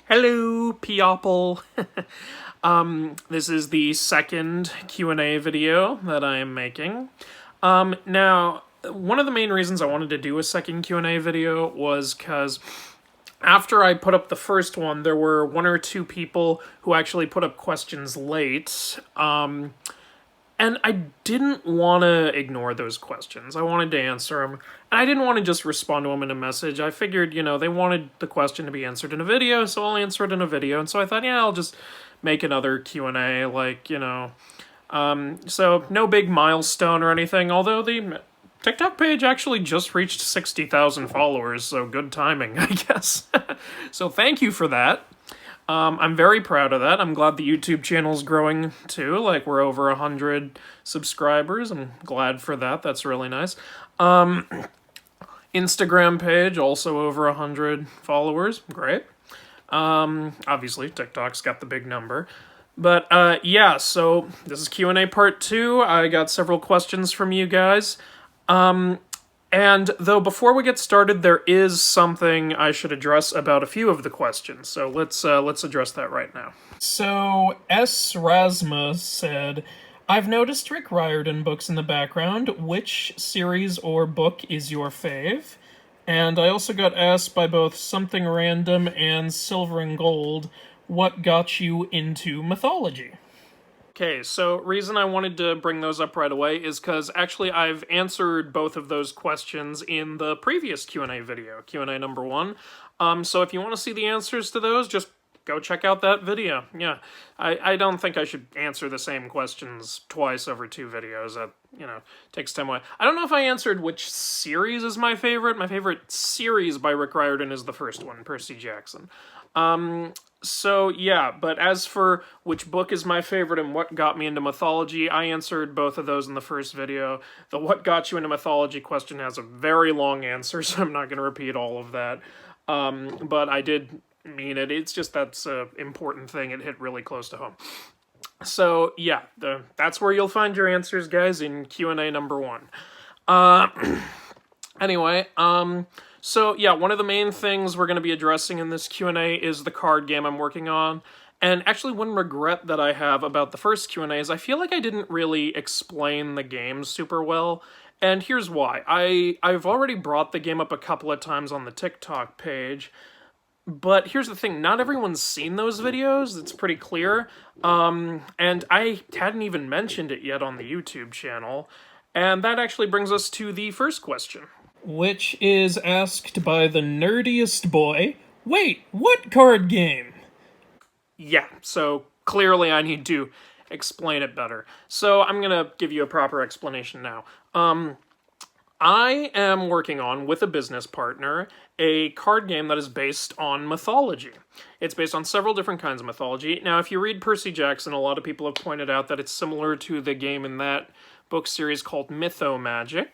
Hello, People. This is the second Q&A video that I am making. Now, one of the main reasons I wanted to do a second Q&A video was because after I put up the first one, there were one or two people who actually put up questions late. And I didn't want to ignore those questions. I wanted to answer them. And I didn't want to just respond to them in a message. I figured, they wanted the question to be answered in a video, so I'll answer it in a video. And so I thought, yeah, I'll just make another Q&A, so no big milestone or anything, although the TikTok page actually just reached 60,000 followers, so good timing, I guess. So thank you for that. I'm very proud of that. I'm glad the YouTube channel's growing too. Like, we're over 100 subscribers. I'm glad for that. That's really nice. Instagram page, also over 100 followers. Great. Obviously, TikTok's got the big number. But, yeah, so this is Q&A part 2. I got several questions from you guys. And though before we get started, there is something I should address about a few of the questions. So let's address that right now. So S. Rasma said, I've noticed Rick Riordan books in the background. Which series or book is your fave? And I also got asked by both Something Random and Silver and Gold, what got you into mythology? Okay, so reason I wanted to bring those up right away is because actually I've answered both of those questions in the previous Q&A video, Q&A number 1. So if you want to see the answers to those, just go check out that video. Yeah, I don't think I should answer the same questions twice over 2 videos. That, takes time away. I don't know if I answered which series is my favorite. My favorite series by Rick Riordan is the first one, Percy Jackson. So, yeah, but as for which book is my favorite and what got me into mythology, I answered both of those in the first video. The what got you into mythology question has a very long answer, so I'm not going to repeat all of that. But I did mean it. It's just that's an important thing. It hit really close to home. So, yeah, that's where you'll find your answers, guys, in Q&A number 1. Anyway, so yeah, one of the main things we're going to be addressing in this Q&A is the card game I'm working on. And actually, one regret that I have about the first Q&A is I feel like I didn't really explain the game super well. And here's why. I've already brought the game up a couple of times on the TikTok page. But here's the thing, not everyone's seen those videos, it's pretty clear. And I hadn't even mentioned it yet on the YouTube channel. And that actually brings us to the first question, which is asked by the nerdiest boy. Wait, what card game? Yeah, so clearly I need to explain it better. So I'm gonna give you a proper explanation now. I am working on, with a business partner, a card game that is based on mythology. It's based on several different kinds of mythology. Now, if you read Percy Jackson, a lot of people have pointed out that it's similar to the game in that book series called Mythology.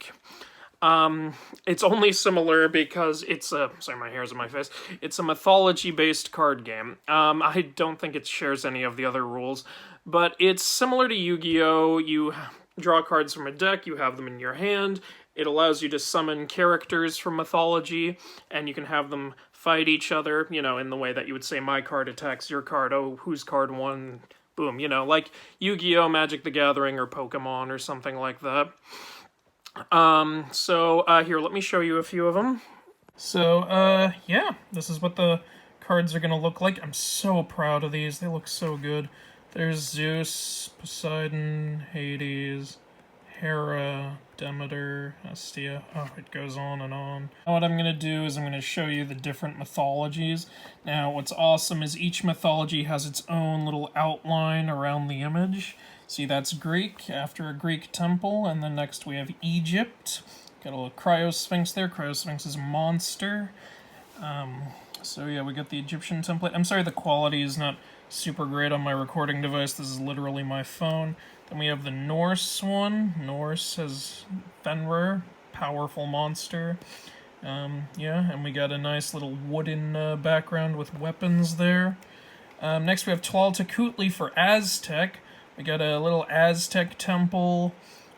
It's only similar because it's a... Sorry, my hair's in my face. It's a mythology-based card game. I don't think it shares any of the other rules, but it's similar to Yu-Gi-Oh! You draw cards from a deck, you have them in your hand. It allows you to summon characters from mythology, and you can have them fight each other, in the way that you would say my card attacks your card, oh, whose card won, boom, like Yu-Gi-Oh! Magic the Gathering or Pokemon or something like that. Here, let me show you a few of them. So, yeah, this is what the cards are gonna look like. I'm so proud of these. They look so good. There's Zeus, Poseidon, Hades, Hera, Demeter, Hestia. Oh, it goes on and on. Now what I'm going to do is I'm going to show you the different mythologies. Now, what's awesome is each mythology has its own little outline around the image. See, that's Greek, after a Greek temple, and then next we have Egypt. Got a little Cryosphinx there. Cryosphinx is a monster. So yeah, we got the Egyptian template. I'm sorry the quality is not super great on my recording device. This is literally my phone. Then we have the Norse one. Norse has Fenrir, powerful monster. Yeah, and we got a nice little wooden background with weapons there. Next we have Tlaloc for Aztec. We got a little Aztec temple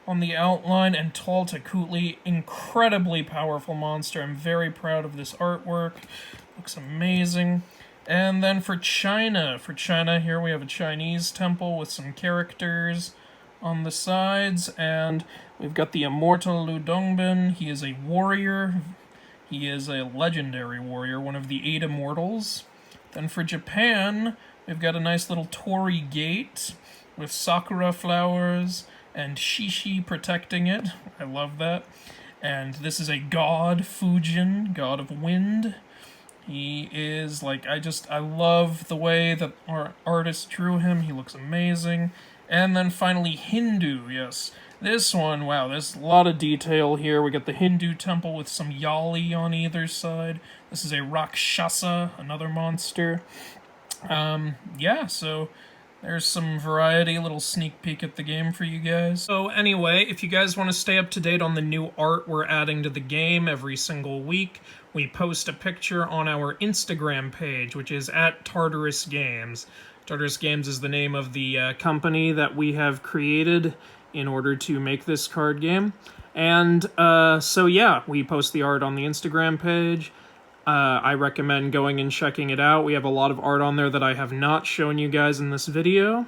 on the outline, and Tlaloc, incredibly powerful monster. I'm very proud of this artwork. Looks amazing. And then for China here we have a Chinese temple with some characters on the sides, and we've got the immortal Lu Dongbin. He is a warrior. He is a legendary warrior, one of the 8 immortals. Then for Japan, we've got a nice little torii gate with sakura flowers and shishi protecting it. I love that. And this is a god, Fujin, god of wind. He is, like, I love the way that our artist drew him. He looks amazing. And then finally, Hindu, yes. This one, wow, there's a lot of detail here. We got the Hindu temple with some yali on either side. This is a Rakshasa, another monster. Yeah, so there's some variety, a little sneak peek at the game for you guys. So anyway, if you guys want to stay up to date on the new art we're adding to the game every single week, we post a picture on our Instagram page, which is at Tartarus Games. Tartarus Games is the name of the company that we have created in order to make this card game. And so yeah, we post the art on the Instagram page. I recommend going and checking it out. We have a lot of art on there that I have not shown you guys in this video.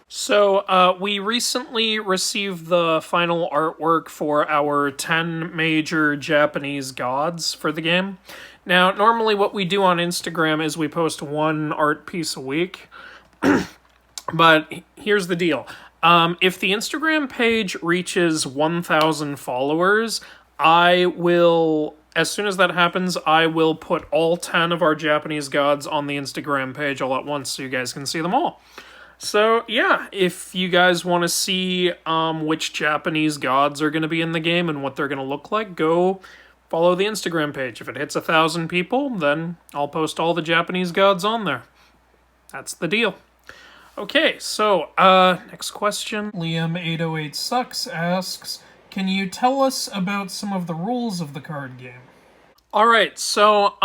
So, we recently received the final artwork for our 10 major Japanese gods for the game. Now, normally what we do on Instagram is we post one art piece a week. But here's the deal. If the Instagram page reaches 1,000 followers, as soon as that happens, I will put all 10 of our Japanese gods on the Instagram page all at once so you guys can see them all. So, yeah, if you guys want to see which Japanese gods are going to be in the game and what they're going to look like, go follow the Instagram page. If it hits 1,000 people, then I'll post all the Japanese gods on there. That's the deal. Okay, so, next question. Liam808Sucks asks, can you tell us about some of the rules of the card game? Alright, so,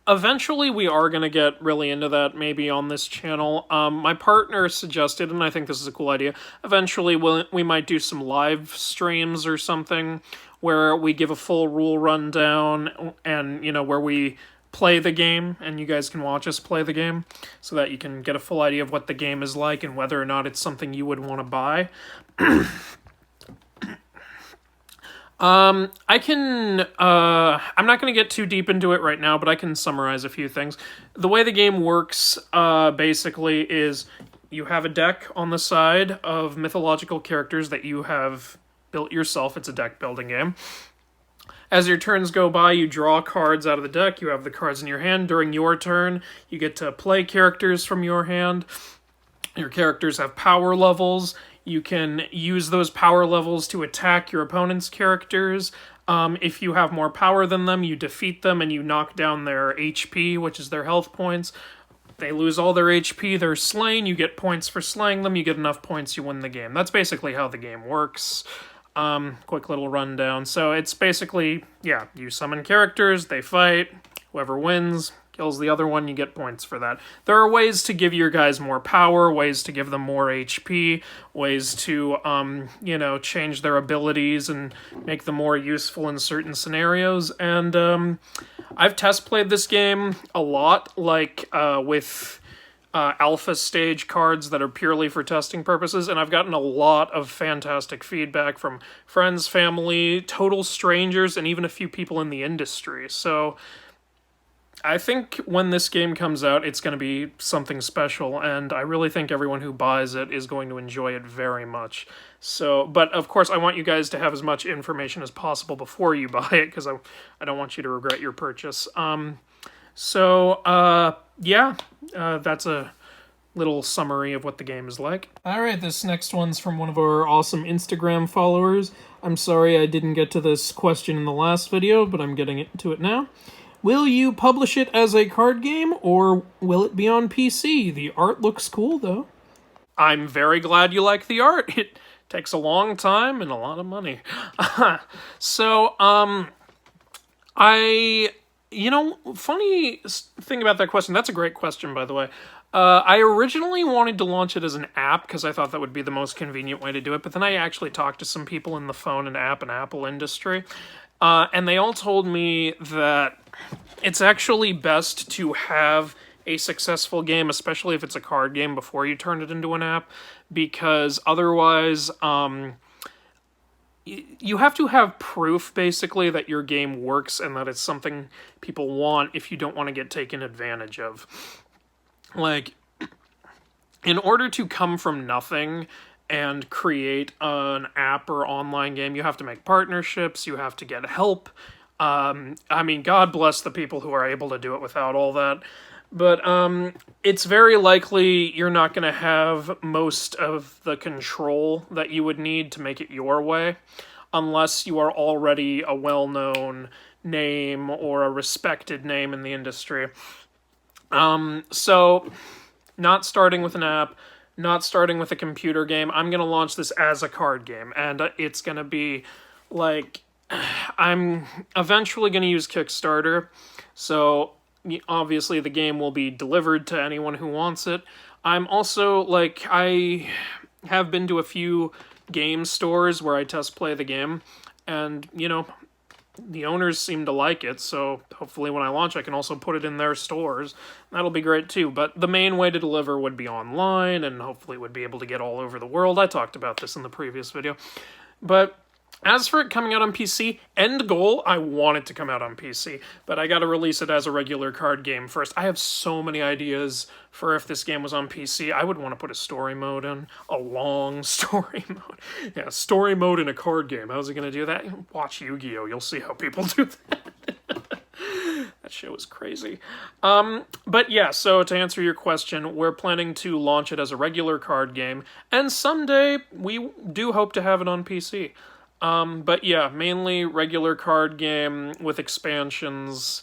eventually we are going to get really into that, maybe on this channel. My partner suggested, and I think this is a cool idea, eventually we might do some live streams or something, where we give a full rule rundown, and, you know, where we play the game, and you guys can watch us play the game, so that you can get a full idea of what the game is like, and whether or not it's something you would want to buy. I'm not going to get too deep into it right now, but I can summarize a few things. The way the game works, basically, is you have a deck on the side of mythological characters that you have built yourself. It's a deck building game. As your turns go by, you draw cards out of the deck. You have the cards in your hand. During your turn, you get to play characters from your hand. Your characters have power levels. You can use those power levels to attack your opponent's characters. If you have more power than them, you defeat them and you knock down their HP, which is their health points. They lose all their HP, they're slain, you get points for slaying them, you get enough points, you win the game. That's basically how the game works. Quick little rundown. So it's basically, yeah, you summon characters, they fight, whoever wins kills the other one, you get points for that. There are ways to give your guys more power, ways to give them more HP, ways to, you know, change their abilities and make them more useful in certain scenarios. And I've test played this game a lot, like with alpha stage cards that are purely for testing purposes, and I've gotten a lot of fantastic feedback from friends, family, total strangers, and even a few people in the industry. So I think when this game comes out, it's going to be something special, and I really think everyone who buys it is going to enjoy it very much. So, but of course, I want you guys to have as much information as possible before you buy it, because I don't want you to regret your purchase. Yeah, that's a little summary of what the game is like. Alright, this next one's from one of our awesome Instagram followers. I'm sorry I didn't get to this question in the last video, but I'm getting to it now. Will you publish it as a card game, or will it be on PC? The art looks cool, though. I'm very glad you like the art. It takes a long time and a lot of money. So, you know, funny thing about that question, that's a great question, by the way. I originally wanted to launch it as an app because I thought that would be the most convenient way to do it, but then I actually talked to some people in the phone and app and Apple industry, and they all told me that it's actually best to have a successful game, especially if it's a card game, before you turn it into an app, because otherwise, you have to have proof, basically, that your game works and that it's something people want if you don't want to get taken advantage of. Like, in order to come from nothing and create an app or online game, you have to make partnerships, you have to get help. I mean, God bless the people who are able to do it without all that. But it's very likely you're not going to have most of the control that you would need to make it your way, unless you are already a well-known name or a respected name in the industry. So, not starting with an app, not starting with a computer game. I'm going to launch this as a card game, and it's going to be, like, I'm eventually going to use Kickstarter, so obviously the game will be delivered to anyone who wants it. I'm also, like, I have been to a few game stores where I test play the game, and, you know, the owners seem to like it, so hopefully when I launch I can also put it in their stores. That'll be great too, but the main way to deliver would be online, and hopefully would be able to get all over the world. I talked about this in the previous video. But as for it coming out on PC, end goal, I want it to come out on PC, but I gotta release it as a regular card game first. I have so many ideas for if this game was on PC. I would want to put a story mode in, a long story mode. Yeah, story mode in a card game. How's it gonna do that? Watch Yu-Gi-Oh! You'll see how people do that. That shit was crazy. But yeah, so to answer your question, we're planning to launch it as a regular card game, and someday we do hope to have it on PC. But yeah, mainly regular card game with expansions.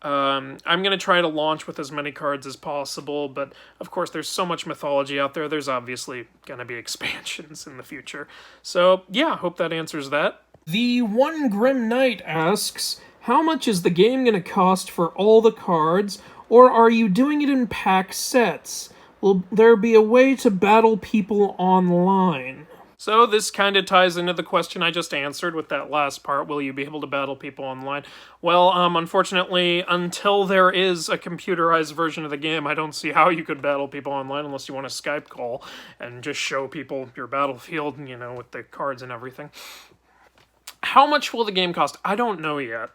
I'm going to try to launch with as many cards as possible, but of course there's so much mythology out there, there's obviously going to be expansions in the future. So yeah, hope that answers that. The One Grim Knight asks, how much is the game going to cost for all the cards, or are you doing it in pack sets? Will there be a way to battle people online? So this kind of ties into the question I just answered with that last part, will you be able to battle people online? Well, unfortunately, until there is a computerized version of the game, I don't see how you could battle people online unless you want a Skype call and just show people your battlefield, you know, with the cards and everything. How much will the game cost? I don't know yet.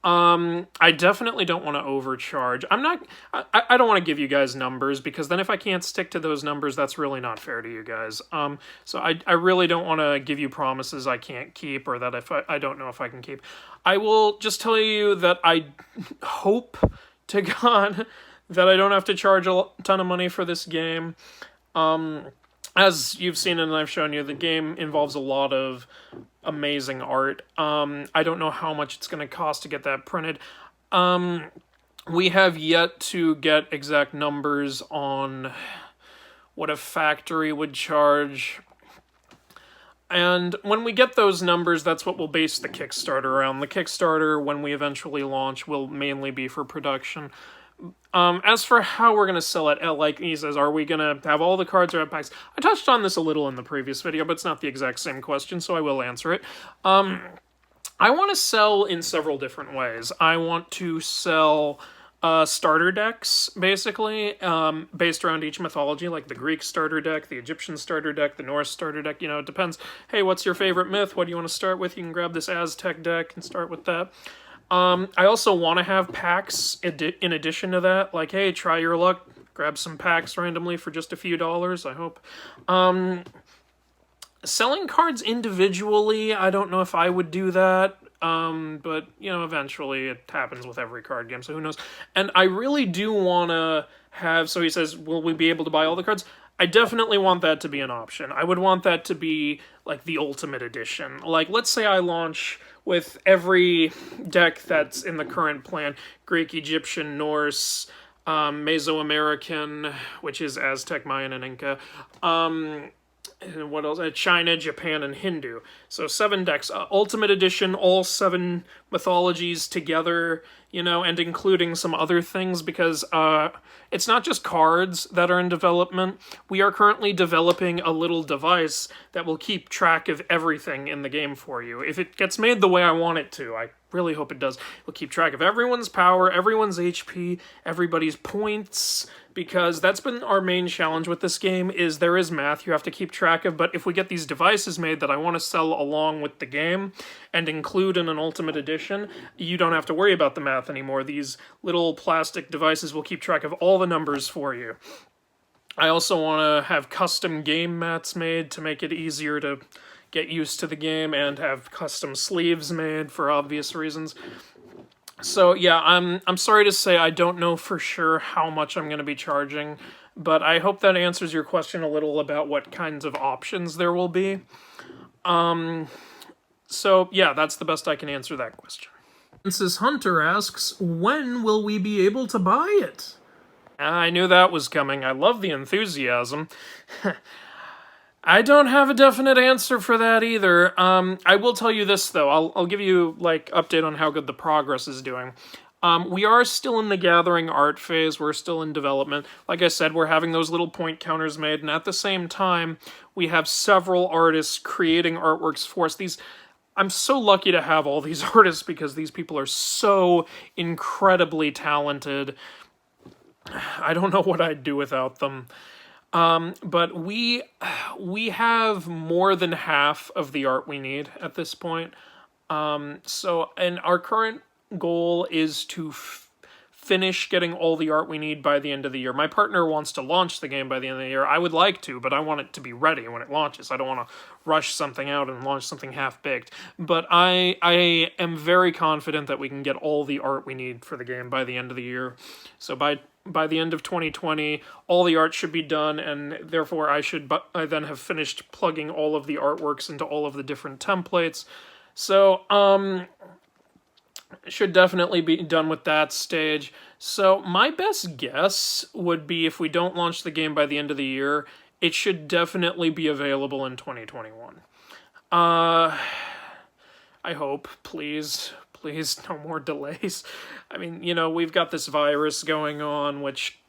I definitely don't want to overcharge. I don't want to give you guys numbers, because then if I can't stick to those numbers, that's really not fair to you guys. So I really don't want to give you promises I can't keep, or that I don't know if I can keep. I will just tell you that I hope to God that I don't have to charge a ton of money for this game. As you've seen and I've shown you, the game involves a lot of amazing art. I don't know how much it's going to cost to get that printed. We have yet to get exact numbers on what a factory would charge. And when we get those numbers, that's what we'll base the Kickstarter around. The Kickstarter, when we eventually launch, will mainly be for production. As for how we're going to sell it, like he says, are we going to have all the cards or have packs? I touched on this a little in the previous video, but it's not the exact same question, so I will answer it. I want to sell in several different ways. I want to sell starter decks, basically, based around each mythology, like the Greek starter deck, the Egyptian starter deck, the Norse starter deck. You know, it depends. Hey, what's your favorite myth? What do you want to start with? You can grab this Aztec deck and start with that. I also want to have packs in addition to that. Like, hey, try your luck. Grab some packs randomly for just a few dollars, I hope. Selling cards individually, I don't know if I would do that. But, you know, eventually it happens with every card game, so who knows. And I really do want to have... So he says, will we be able to buy all the cards? I definitely want that to be an option. I would want that to be, like, the ultimate edition. Like, let's say I launch with every deck that's in the current plan. Greek, Egyptian, Norse, Mesoamerican, which is Aztec, Mayan, and Inca. What else? China, Japan, and Hindu. So 7 decks. Ultimate edition, all 7 mythologies together you know, and including some other things, because it's not just cards that are in development. We are currently developing a little device that will keep track of everything in the game for you. If it gets made the way I want it to, I really hope it does. We'll keep track of everyone's power, everyone's HP, everybody's points, because that's been our main challenge with this game, is there is math you have to keep track of, but if we get these devices made that I want to sell along with the game and include in an Ultimate Edition, you don't have to worry about the math anymore. These little plastic devices will keep track of all the numbers for you. I also want to have custom game mats made to make it easier to get used to the game, and have custom sleeves made for obvious reasons. So yeah, I'm sorry to say I don't know for sure how much I'm going to be charging, but I hope that answers your question a little about what kinds of options there will be. So yeah, that's the best I can answer that question. Mrs. Hunter asks, when will we be able to buy it? I knew that was coming. I love the enthusiasm. I don't have a definite answer for that either. I will tell you this, though. I'll give you, like, update on how good the progress is doing. We are still in the gathering art phase. We're still in development. Like I said, we're having those little point counters made, and at the same time, we have several artists creating artworks for us. I'm so lucky to have all these artists, because these people are so incredibly talented. I don't know what I'd do without them. But we have more than half of the art we need at this point. And our current goal is to finish getting all the art we need by the end of the year. My partner wants to launch the game by the end of the year. I would like to, but I want it to be ready when it launches. I don't want to rush something out and launch something half-baked. But I am very confident that we can get all the art we need for the game by the end of the year. So by the end of 2020, all the art should be done, and therefore I then have finished plugging all of the artworks into all of the different templates. So, should definitely be done with that stage. So my best guess would be, if we don't launch the game by the end of the year, it should definitely be available in 2021. I hope, please, no more delays. I mean, you know, we've got this virus going on, which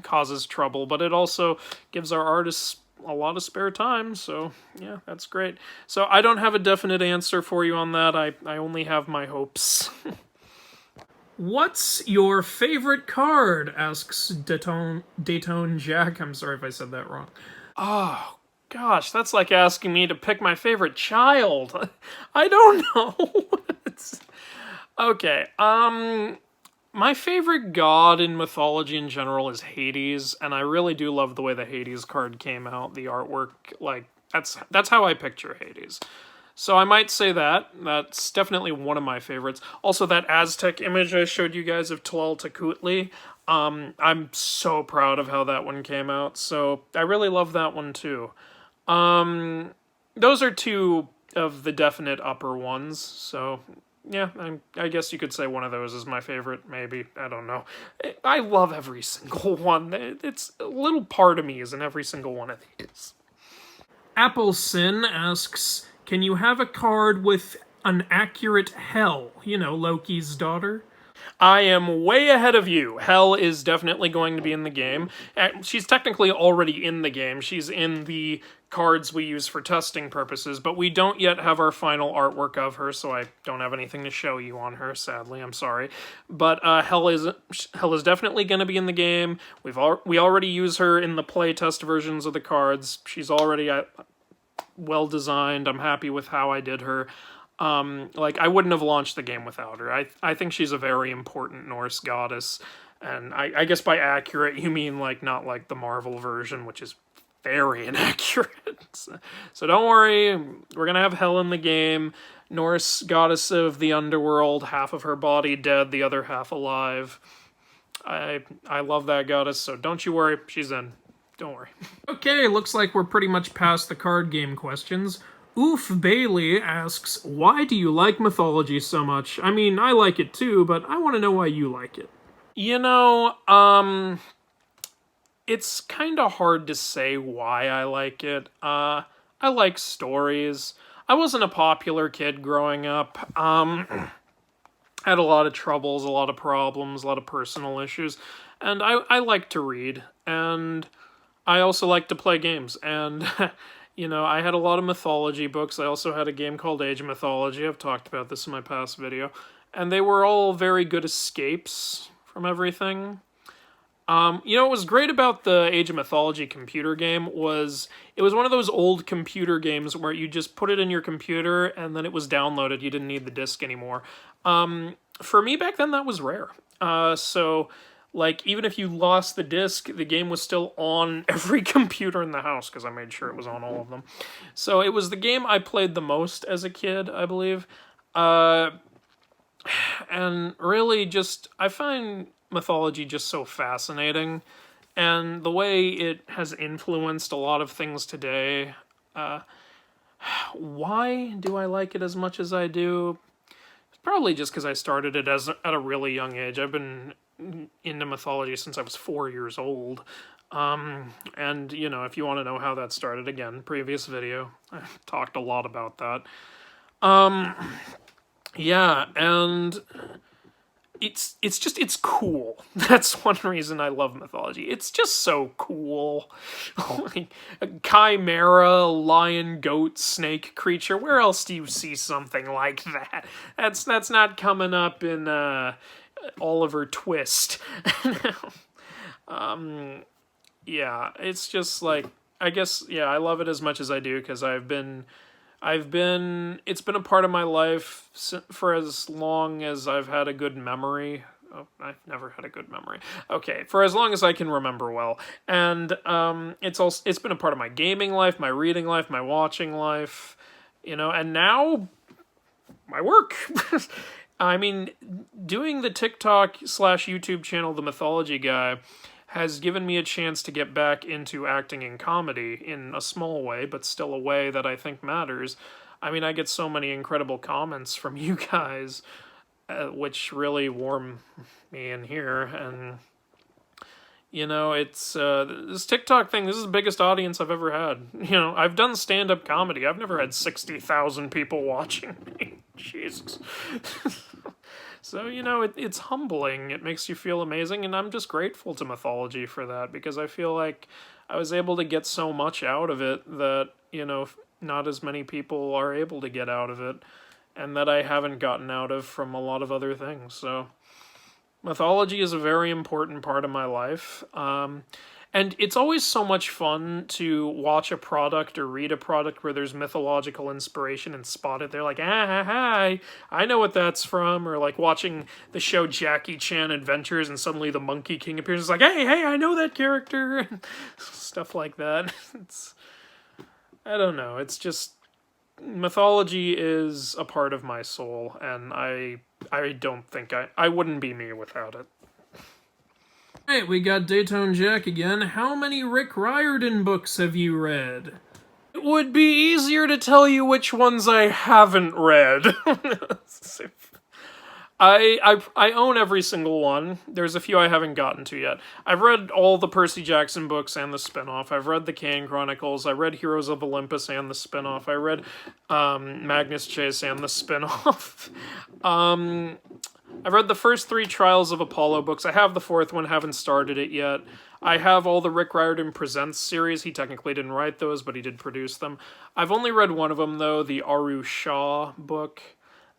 causes trouble, but it also gives our artists a lot of spare time, so yeah, that's great. So I don't have a definite answer for you on that. I only have my hopes. What's your favorite card? Asks Dayton Jack. I'm sorry if I said that wrong. Oh, gosh, that's like asking me to pick my favorite child. I don't know. Okay, my favorite god in mythology in general is Hades, and I really do love the way the Hades card came out. The artwork, like, that's how I picture Hades. So I might say that. That's definitely one of my favorites. Also, that Aztec image I showed you guys of Tlaltecutli, I'm so proud of how that one came out, so I really love that one too. Those are two of the definite upper ones, so yeah, I guess you could say one of those is my favorite, maybe. I don't know. I love every single one. It's a little part of me is in every single one of these. Applesin asks, can you have a card with an accurate Hel? You know, Loki's daughter? I am way ahead of you. Hel is definitely going to be in the game. She's technically already in the game. She's in the cards we use for testing purposes, but we don't yet have our final artwork of her, so I don't have anything to show you on her, sadly. I'm sorry. But Hel is definitely going to be in the game. We already use her in the playtest versions of the cards. She's already well designed. I'm happy with how I did her. Like, I wouldn't have launched the game without her. I think she's a very important Norse goddess, and I guess by accurate you mean, like, not like the Marvel version, which is very inaccurate. So don't worry, we're gonna have Hel in the game. Norse goddess of the underworld, half of her body dead, the other half alive. I love that goddess, so don't you worry, she's in. Don't worry. Okay, looks like we're pretty much past the card game questions. Oof Bailey asks, why do you like mythology so much? I mean, I like it too, but I want to know why you like it. You know, it's kind of hard to say why I like it. I like stories. I wasn't a popular kid growing up. had a lot of troubles, a lot of problems, a lot of personal issues, and I like to read, and I also like to play games, and you know, I had a lot of mythology books. I also had a game called Age of Mythology. I've talked about this in my past video, and they were all very good escapes from everything. You know, what was great about the Age of Mythology computer game was it was one of those old computer games where you just put it in your computer and then it was downloaded. You didn't need the disc anymore. For me back then, that was rare. So, like, even if you lost the disc, the game was still on every computer in the house because I made sure it was on all of them. So it was the game I played the most as a kid, I believe. And really just, I find mythology just so fascinating, and the way it has influenced a lot of things today. Why do I like it as much as I do? It's probably just because I started it at a really young age. I've been into mythology since I was 4 years old. And, you know, if you want to know how that started, again, previous video, I talked a lot about that. Yeah, and it's cool. That's one reason I love mythology. It's just so cool. Like a chimera, lion, goat, snake creature. Where else do you see something like that? That's not coming up in Oliver Twist. Yeah, it's just like, I guess, yeah, I love it as much as I do because it's been a part of my life for as long as I've had a good memory. Oh, I've never had a good memory. Okay, for as long as I can remember well. And it's been a part of my gaming life, my reading life, my watching life, you know, and now my work. I mean, doing the TikTok/YouTube channel, The Mythology Guy, has given me a chance to get back into acting and comedy in a small way, but still a way that I think matters. I mean, I get so many incredible comments from you guys, which really warm me in here, and you know, it's this TikTok thing, this is the biggest audience I've ever had. You know, I've done stand-up comedy. I've never had 60,000 people watching me. Jesus. So, you know, it's humbling. It makes you feel amazing, and I'm just grateful to mythology for that, because I feel like I was able to get so much out of it that, you know, not as many people are able to get out of it, and that I haven't gotten out of from a lot of other things. So, mythology is a very important part of my life. And it's always so much fun to watch a product or read a product where there's mythological inspiration and spot it. They're like, I know what that's from. Or like watching the show Jackie Chan Adventures and suddenly the Monkey King appears. It's like, hey, I know that character. Stuff like that. I don't know. It's just, mythology is a part of my soul, and I don't think I wouldn't be me without it. Hey, we got Daytone Jack again. How many Rick Riordan books have you read? It would be easier to tell you which ones I haven't read. I own every single one. There's a few I haven't gotten to yet. I've read all the Percy Jackson books and the spin-off. I've read the Kane Chronicles. I read Heroes of Olympus and the spin-off. I read Magnus Chase and the spin-off. I've read the first 3 Trials of Apollo books. I have the 4th one, haven't started it yet. I have all the Rick Riordan Presents series. He technically didn't write those, but he did produce them. I've only read one of them, though, the Aru Shah book.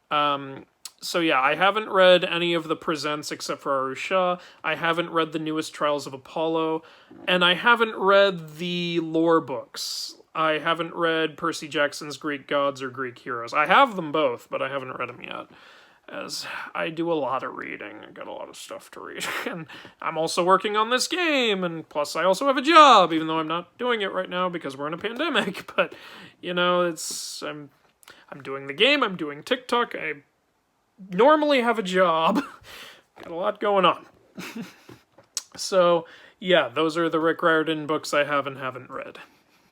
So yeah, I haven't read any of the Presents except for Aru Shah. I haven't read the newest Trials of Apollo. And I haven't read the lore books. I haven't read Percy Jackson's Greek Gods or Greek Heroes. I have them both, but I haven't read them yet, as I do a lot of reading. I got a lot of stuff to read. And I'm also working on this game, and plus I also have a job, even though I'm not doing it right now because we're in a pandemic. But, you know, I'm doing the game, I'm doing TikTok, I normally have a job. Got a lot going on. So, yeah, those are the Rick Riordan books I have and haven't read.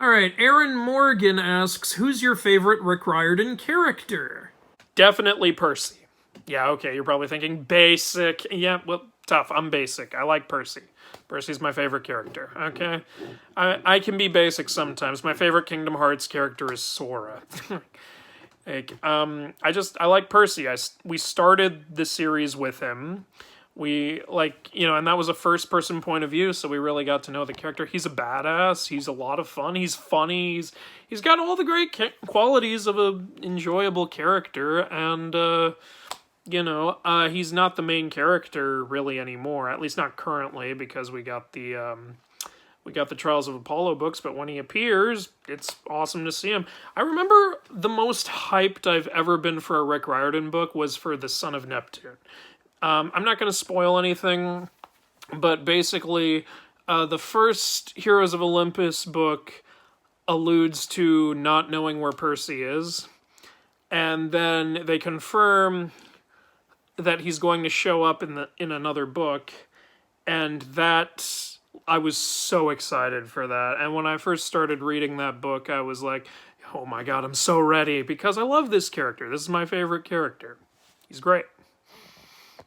Alright, Aaron Morgan asks, who's your favorite Rick Riordan character? Definitely Percy. Yeah, okay, you're probably thinking, basic. Yeah, well, tough. I'm basic. I like Percy. Percy's my favorite character, okay? I can be basic sometimes. My favorite Kingdom Hearts character is Sora. Like, I like Percy. We started the series with him. We, like, and that was a first person point of view, so we really got to know the character. He's a badass. He's a lot of fun. He's funny. He's got all the great qualities of a enjoyable character, and he's not the main character really anymore. At least not currently, because we got the Trials of Apollo books, but when he appears, it's awesome to see him. I remember the most hyped I've ever been for a Rick Riordan book was for The Son of Neptune. I'm not going to spoil anything, but basically, the first Heroes of Olympus book alludes to not knowing where Percy is, and then they confirm that he's going to show up in another book, and that I was so excited for that. And when I first started reading that book, I was like, oh my god, I'm so ready, because I love this character. This is my favorite character. He's great.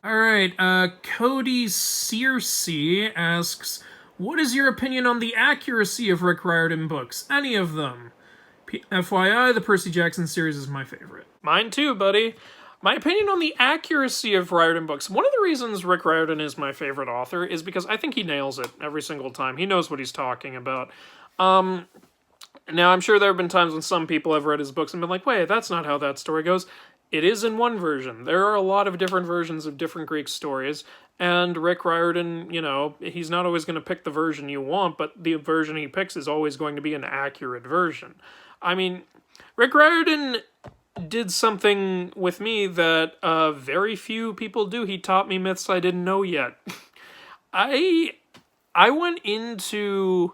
Alright, Cody Searcy asks, what is your opinion on the accuracy of Rick Riordan books? Any of them? FYI, the Percy Jackson series is my favorite. Mine too, buddy. My opinion on the accuracy of Riordan books. One of the reasons Rick Riordan is my favorite author is because I think he nails it every single time. He knows what he's talking about. Now, I'm sure there have been times when some people have read his books and been like, wait, that's not how that story goes. It is in one version. There are a lot of different versions of different Greek stories, and Rick Riordan, he's not always going to pick the version you want, but the version he picks is always going to be an accurate version. I mean, Rick Riordan did something with me that very few people do. He taught me myths I didn't know yet. I went into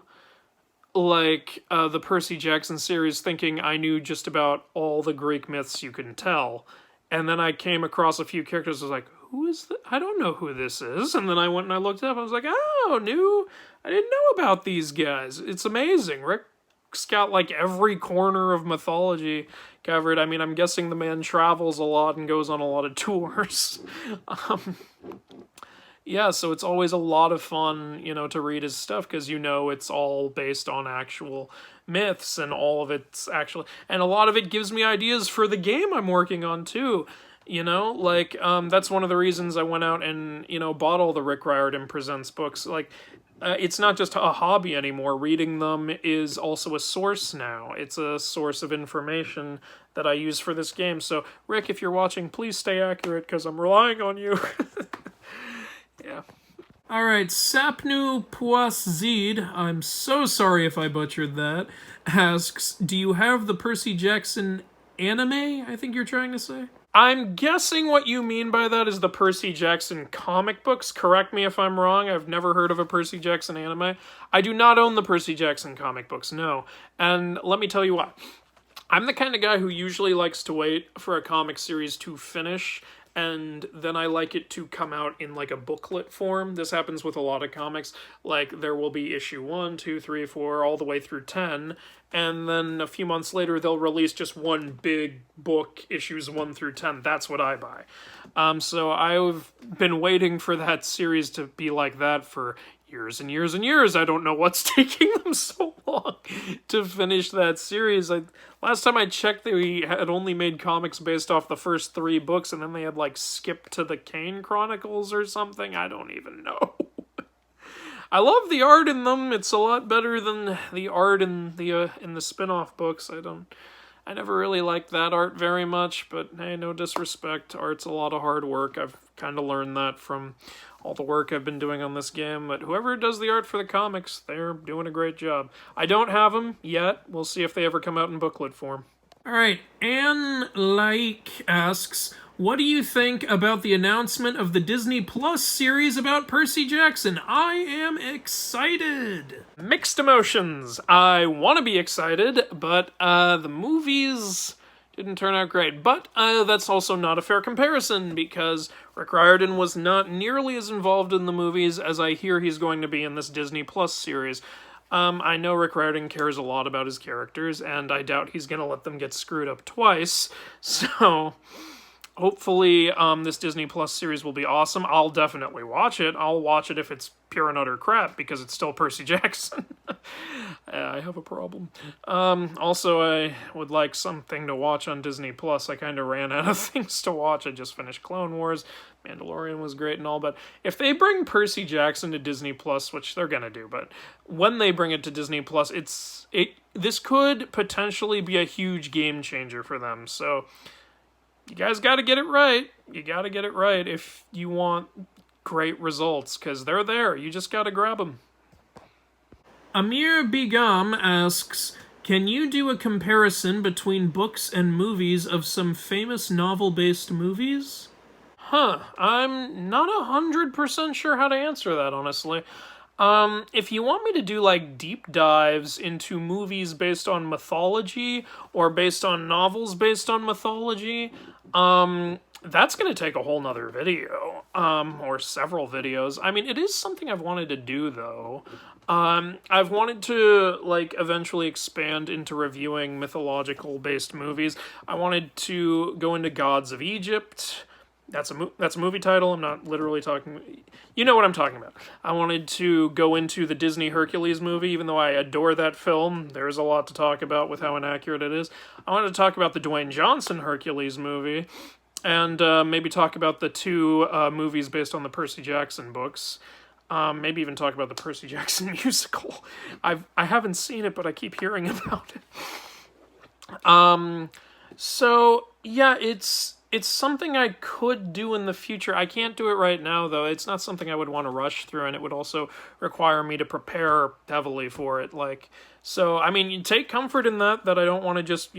the Percy Jackson series thinking I knew just about all the Greek myths you can tell, and then I came across a few characters. I was like, who is that? I don't know who this is. And then I went and I looked up. I was like, oh, I didn't know about these guys. It's amazing. Rick's got like every corner of mythology covered. I mean, I'm guessing the man travels a lot and goes on a lot of tours. Yeah, so it's always a lot of fun, to read his stuff, because it's all based on actual myths, and all of it's actually, and a lot of it gives me ideas for the game I'm working on too. That's one of the reasons I went out and, bought all the Rick Riordan Presents books. It's not just a hobby anymore. Reading them is also a source now. It's a source of information that I use for this game. So, Rick, if you're watching, please stay accurate, because I'm relying on you. Yeah. Alright, Sapnu Puaszid, I'm so sorry if I butchered that, asks, do you have the Percy Jackson anime, I think you're trying to say? I'm guessing what you mean by that is the Percy Jackson comic books. Correct me if I'm wrong. I've never heard of a Percy Jackson anime. I do not own the Percy Jackson comic books, no. And let me tell you why. I'm the kind of guy who usually likes to wait for a comic series to finish, and then I like it to come out in like a booklet form. This happens with a lot of comics. Like, there will be issue 1, 2, 3, 4, all the way through 10, and then a few months later they'll release just one big book, issues 1 through 10. That's what I buy. So I've been waiting for that series to be like that for years and years and years. I don't know what's taking them so long to finish that series. Last time I checked, they had only made comics based off the first 3 books, and then they had skipped to the Kane Chronicles or something. I don't even know. I love the art in them. It's a lot better than the art in the spin-off books. I never really liked that art very much, but hey, no disrespect. Art's a lot of hard work. I've kind of learned that from all the work I've been doing on this game, but whoever does the art for the comics, they're doing a great job. I don't have them yet. We'll see if they ever come out in booklet form. Alright, Anne Laik asks, what do you think about the announcement of the Disney Plus series about Percy Jackson? I am excited! Mixed emotions. I want to be excited, but the movies didn't turn out great. But that's also not a fair comparison, because Rick Riordan was not nearly as involved in the movies as I hear he's going to be in this Disney Plus series. I know Rick Riordan cares a lot about his characters, and I doubt he's going to let them get screwed up twice, so hopefully this Disney Plus series will be awesome. I'll definitely watch it. I'll watch it if it's pure and utter crap, because it's still Percy Jackson. I have a problem. Also, I would like something to watch on Disney Plus. I kind of ran out of things to watch. I just finished Clone Wars. Mandalorian was great and all, but if they bring Percy Jackson to Disney Plus, which they're gonna do, but when they bring it to Disney Plus, this could potentially be a huge game changer for them. So you guys got to get it right. You got to get it right if you want great results, because they're there. You just got to grab them. Amir Begum asks, can you do a comparison between books and movies of some famous novel-based movies? I'm not 100% sure how to answer that, honestly. If you want me to do, like, deep dives into movies based on mythology or based on novels based on mythology, that's going to take a whole nother video, or several videos. I mean, it is something I've wanted to do, though. I've wanted to, like, eventually expand into reviewing mythological-based movies. I wanted to go into Gods of Egypt. That's a movie title. I'm not literally talking... You know what I'm talking about. I wanted to go into the Disney Hercules movie, even though I adore that film. There's a lot to talk about with how inaccurate it is. I wanted to talk about the Dwayne Johnson Hercules movie, and maybe talk about the two movies based on the Percy Jackson books. Maybe even talk about the Percy Jackson musical. I haven't seen it, but I keep hearing about it. So, yeah, it's something I could do in the future. I can't do it right now, though. It's not something I would want to rush through, and it would also require me to prepare heavily for it. So, I mean, you take comfort in that I don't want to just,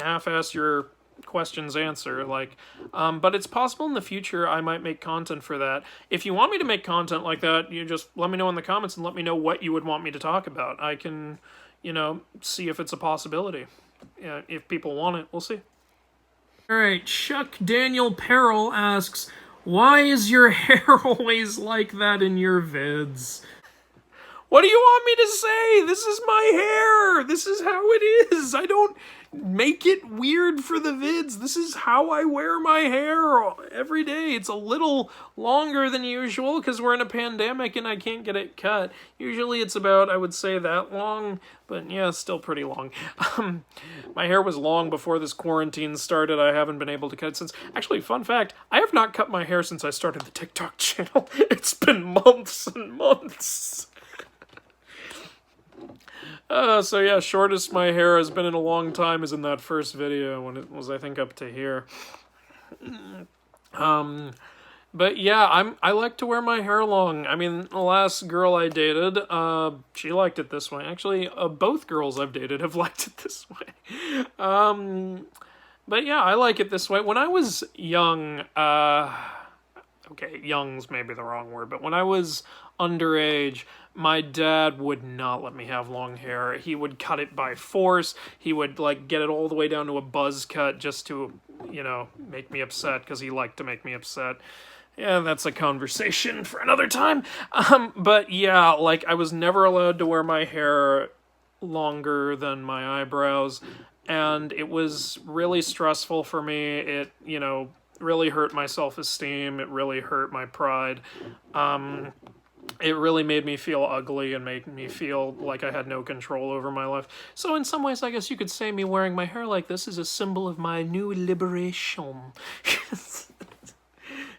half-ass your questions answer. But it's possible in the future I might make content for that. If you want me to make content like that, you just let me know in the comments and let me know what you would want me to talk about. I can, see if it's a possibility. Yeah, if people want it, we'll see. Alright, Chuck Daniel Peril asks, why is your hair always like that in your vids? What do you want me to say? This is my hair. This is how it is. I don't make it weird for the vids. This is how I wear my hair every day. It's a little longer than usual because we're in a pandemic and I can't get it cut. Usually it's about, I would say, that long, but yeah, still pretty long. My hair was long before this quarantine started. I haven't been able to cut it since. Actually, fun fact, I have not cut my hair since I started the TikTok channel. It's been months and months. So yeah, shortest my hair has been in a long time is in that first video when it was, I think, up to here. But yeah, I like to wear my hair long. I mean, the last girl I dated, she liked it this way. Actually, both girls I've dated have liked it this way. But yeah, I like it this way. When I was young, okay, young's maybe the wrong word, but when I was underage, my dad would not let me have long hair. He would cut it by force. He would, get it all the way down to a buzz cut just to, make me upset, because he liked to make me upset. Yeah, that's a conversation for another time. But yeah, I was never allowed to wear my hair longer than my eyebrows, and it was really stressful for me. It, really hurt my self-esteem. It really hurt my pride. It really made me feel ugly and made me feel like I had no control over my life. So in some ways, I guess you could say me wearing my hair like this is a symbol of my new liberation.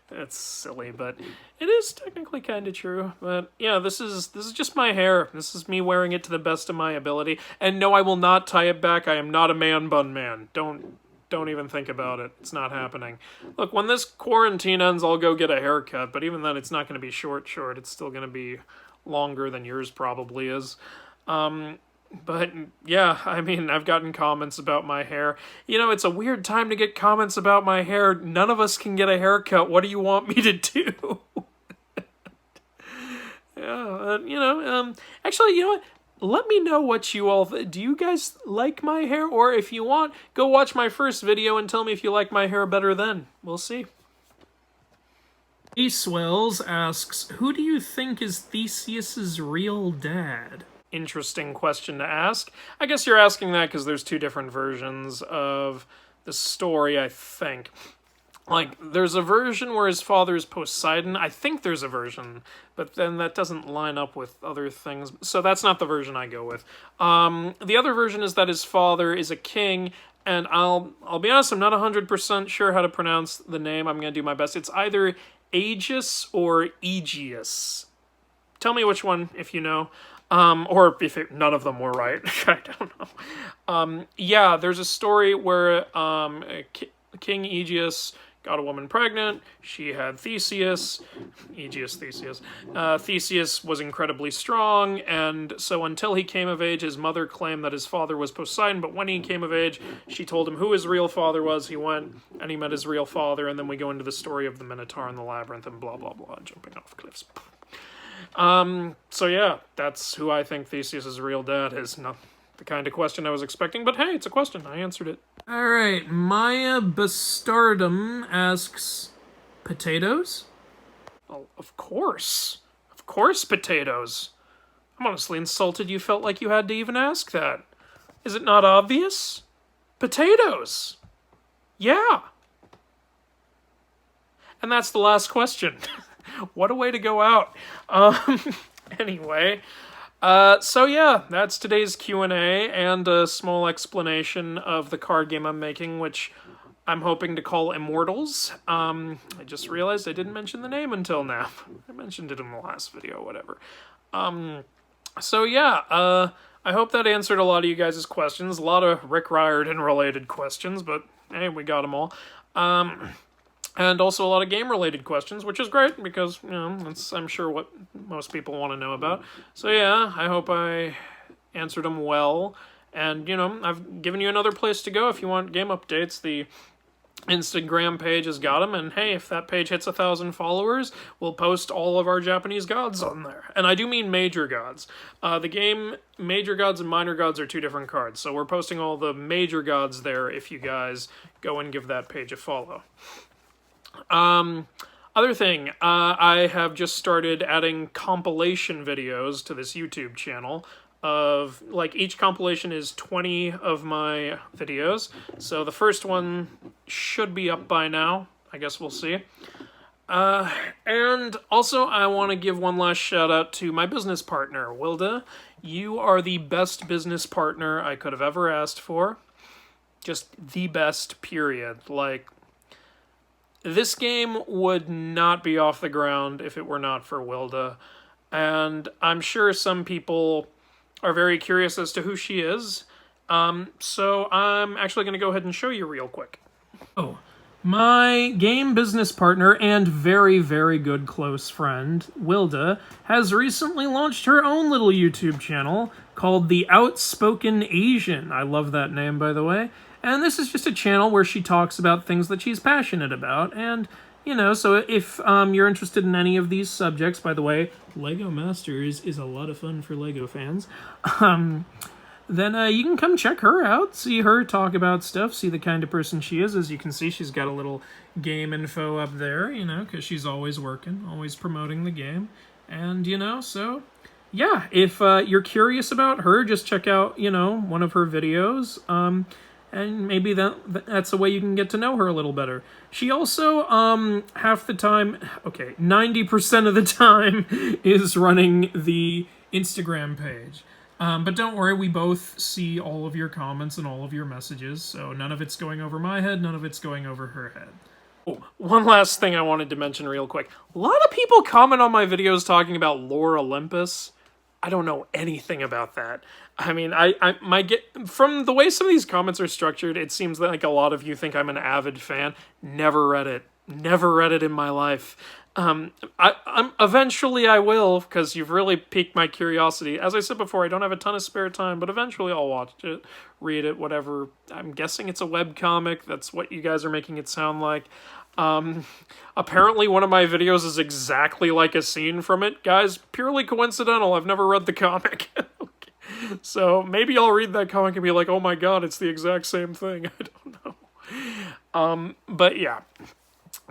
That's silly, but it is technically kind of true. But yeah, this is just my hair. This is me wearing it to the best of my ability. And no, I will not tie it back. I am not a man bun man. Don't even think about it. It's not happening. Look, when this quarantine ends, I'll go get a haircut, but even then, it's not going to be short. It's still going to be longer than yours probably is. But yeah, I mean, I've gotten comments about my hair. It's a weird time to get comments about my hair. None of us can get a haircut. What do you want me to do? Yeah, actually, you know what? Let me know what you all... Do you guys like my hair? Or if you want, go watch my first video and tell me if you like my hair better then. We'll see. Swells asks, who do you think is Theseus's real dad? Interesting question to ask. I guess you're asking that because there's two different versions of the story, I think. Like, there's a version where his father is Poseidon. I think there's a version, but then that doesn't line up with other things. So that's not the version I go with. The other version is that his father is a king, and I'll be honest, I'm not 100% sure how to pronounce the name. I'm going to do my best. It's either Aegis or Aegeus. Tell me which one, if you know. Or if none of them were right. I don't know. Yeah, there's a story where King Aegeus got a woman pregnant. She had Theseus. Theseus. Theseus was incredibly strong, and so until he came of age, his mother claimed that his father was Poseidon, but when he came of age, she told him who his real father was. He went, and he met his real father, and then we go into the story of the Minotaur and the Labyrinth and blah, blah, blah, jumping off cliffs. So yeah, that's who I think Theseus' real dad is. Not the kind of question I was expecting, but hey, it's a question. I answered it. Alright, Maya Bastardum asks, potatoes? Oh, of course. Of course potatoes. I'm honestly insulted you felt like you had to even ask that. Is it not obvious? Potatoes. Yeah. And that's the last question. What a way to go out. Anyway, so yeah, that's today's Q&A and a small explanation of the card game I'm making, which I'm hoping to call Immortals. I just realized I didn't mention the name until now. I mentioned it in the last video, whatever. So yeah, I hope that answered a lot of you guys' questions. A lot of Rick Riordan related questions, but hey, we got them all. And also a lot of game-related questions, which is great, because, you know, that's, I'm sure, what most people want to know about. So yeah, I hope I answered them well. And, you know, I've given you another place to go if you want game updates. The Instagram page has got them, and hey, if that page hits 1,000 followers, we'll post all of our Japanese gods on there. And I do mean major gods. The game major gods and minor gods are two different cards, so we're posting all the major gods there if you guys go and give that page a follow. Other thing, I have just started adding compilation videos to this YouTube channel of, like, each compilation is 20 of my videos. So the first one should be up by now. I guess we'll see. And also I want to give one last shout out to my business partner, Wilda. You are the best business partner I could have ever asked for. Just the best, period. Like, this game would not be off the ground if it were not for Wilda, and I'm sure some people are very curious as to who she is, so I'm actually going to go ahead and show you real quick. Oh, my game business partner and very, very good close friend, Wilda, has recently launched her own little YouTube channel called The Outspoken Asian. I love that name, by the way. And this is just a channel where she talks about things that she's passionate about. And, you know, so if you're interested in any of these subjects, by the way, Lego Masters is a lot of fun for Lego fans, then you can come check her out, see her talk about stuff, see the kind of person she is. As you can see, she's got a little game info up there, you know, because she's always working, always promoting the game. And, you know, so yeah, if you're curious about her, just check out, you know, one of her videos. And maybe that's a way you can get to know her a little better. She also, half the time, okay, 90% of the time is running the Instagram page. But don't worry, we both see all of your comments and all of your messages, so none of it's going over my head, none of it's going over her head. Oh, one last thing I wanted to mention real quick. A lot of people comment on my videos talking about Lore Olympus. I don't know anything about that. I mean, from the way some of these comments are structured, it seems like a lot of you think I'm an avid fan. Never read it. Never read it in my life. Eventually I will, because you've really piqued my curiosity. As I said before, I don't have a ton of spare time, but eventually I'll watch it, read it, whatever. I'm guessing it's a webcomic. That's what you guys are making it sound like. Apparently one of my videos is exactly like a scene from it. Guys, purely coincidental. I've never read the comic. So maybe I'll read that comic and be like, oh my god, it's the exact same thing. I don't know. But yeah,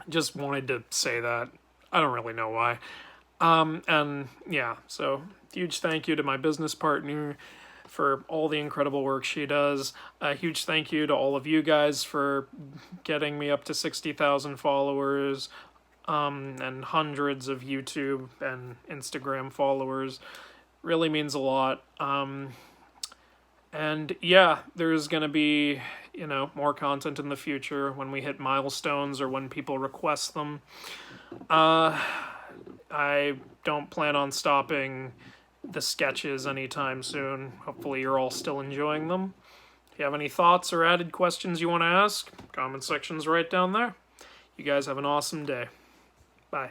just wanted to say that. I don't really know why. And yeah, so huge thank you to my business partner, for all the incredible work she does. A huge thank you to all of you guys for getting me up to 60,000 followers, and hundreds of YouTube and Instagram followers. Really means a lot. And yeah, there's going to be, more content in the future when we hit milestones or when people request them. I don't plan on stopping the sketches anytime soon. Hopefully you're all still enjoying them. If you have any thoughts or added questions you want to ask, comment section's right down there. You guys have an awesome day. Bye.